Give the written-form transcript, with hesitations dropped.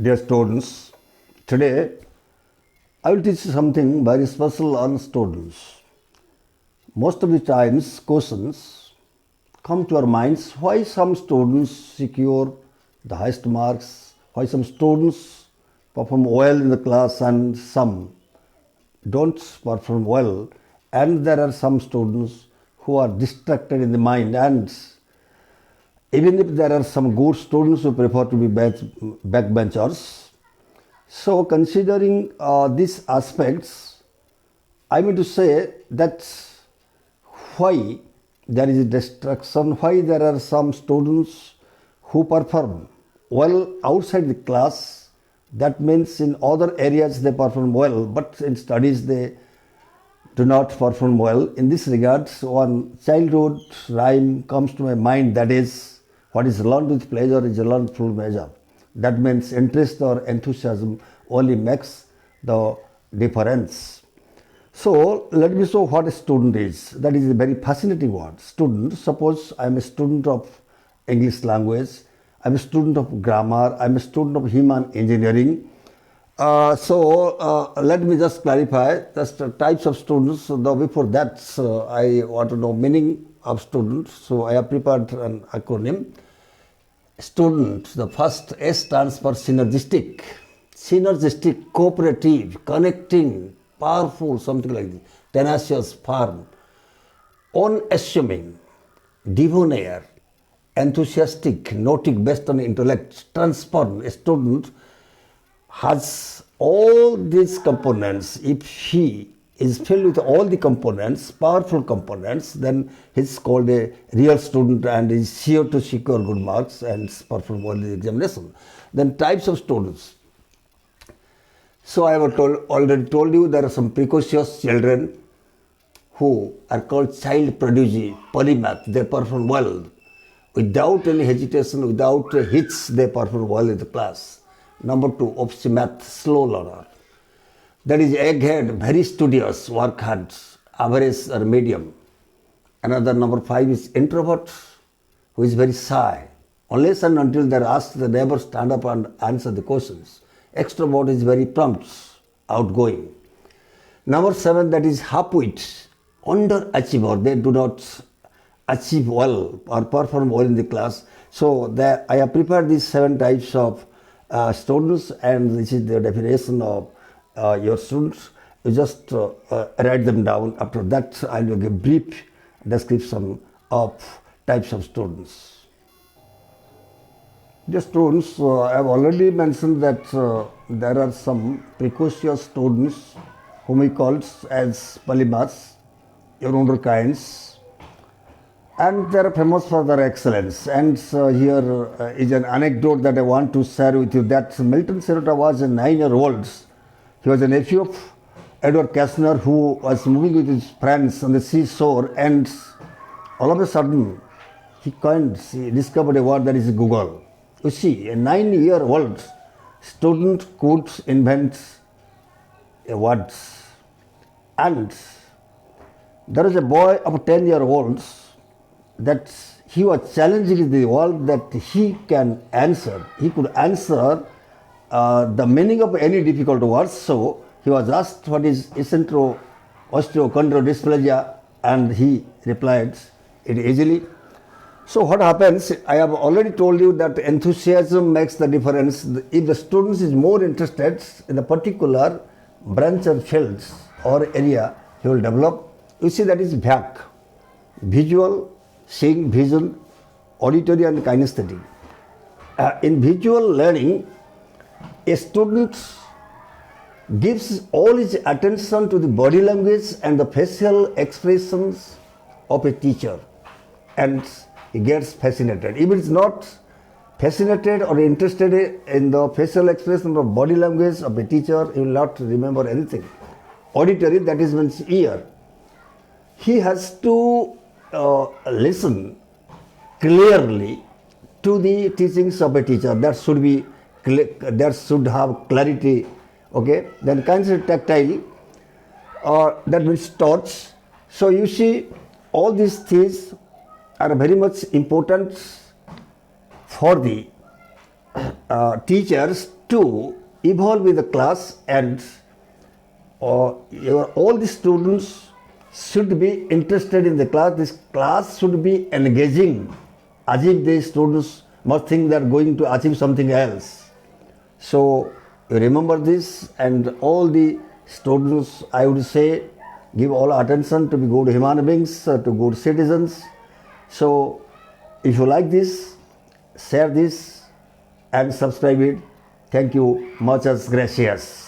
Dear students, today I will teach you something very special on students. Most of the times questions come to our minds why some students secure the highest marks, why some students perform well in the class and some don't perform well, and there are some students who are distracted in the mind, and even if there are some good students who prefer to be backbenchers. So considering these aspects, I mean to say that why there is a distraction, why there are some students who perform well outside the class, that means in other areas they perform well, but in studies they do not perform well. In this regard, one childhood rhyme comes to my mind, that is, what is learned with pleasure is learned full measure. That means interest or enthusiasm only makes the difference. So let me show what a student is. That is a very fascinating word. Student, suppose I am a student of English language, I am a student of grammar, I am a student of human engineering. Let me just clarify just the types of students. Though before that, I want to know meaning of students. So I have prepared an acronym. Student, the first S stands for synergistic, cooperative, connecting, powerful, something like this, tenacious, firm, unassuming, debonair, enthusiastic, noting based on intellect, transform. A student has all these components. If he is filled with all the components, powerful components, then he is called a real student and is sure to secure good marks and perform well in the examination. Then types of students. So I have already told you there are some precocious children who are called child prodigy, polymath. They perform well. Without any hesitation, without a hitch, they perform well in the class. Number 2, opsimath, slow learner. That is egghead, very studious, work hard, average or medium. Another number 5 is introvert, who is very shy. Unless and until they are asked, they never stand up and answer the questions. Extrovert is very prompt, outgoing. Number 7, that is half-wit, underachiever. They do not achieve well or perform well in the class. So I have prepared these 7 types of students, and this is the definition of your students. You just write them down. After that, I will give brief description of types of students. The students, I have already mentioned that there are some precocious students whom we call as polymaths, your own kinds, and they are famous for their excellence. And here is an anecdote that I want to share with you, that Milton Serotta was a 9-year-old. He was a nephew of Edward Kastner, who was moving with his friends on the seashore, and all of a sudden he discovered a word, that is Google. You see, a 9-year-old student could invent a word. And there is a boy of 10-year-old that he was challenging the world that he can answer. He could answer the meaning of any difficult words. So he was asked what is osteochondrodysplasia, and he replied it easily. So what happens, I have already told you that enthusiasm makes the difference. If the student is more interested in a particular branch or field or area, he will develop. You see, that is VAC, visual, seeing, vision, auditory and kinesthetic. In visual learning, a student gives all his attention to the body language and the facial expressions of a teacher, and he gets fascinated. If it is not fascinated or interested in the facial expression of body language of a teacher, he will not remember anything. Auditory, that is means ear. He has to listen clearly to the teachings of a teacher. That should have clarity. Okay. Then kinesthetic, tactile, that means touch. So you see, all these things are very much important for the teachers to evolve with the class, and all the students should be interested in the class. This class should be engaging, as if the students must think they are going to achieve something else. So you remember this, and all the students, I would say, give all attention to be good human beings, to good citizens. So if you like this, share this and subscribe it. Thank you. Muchas gracias.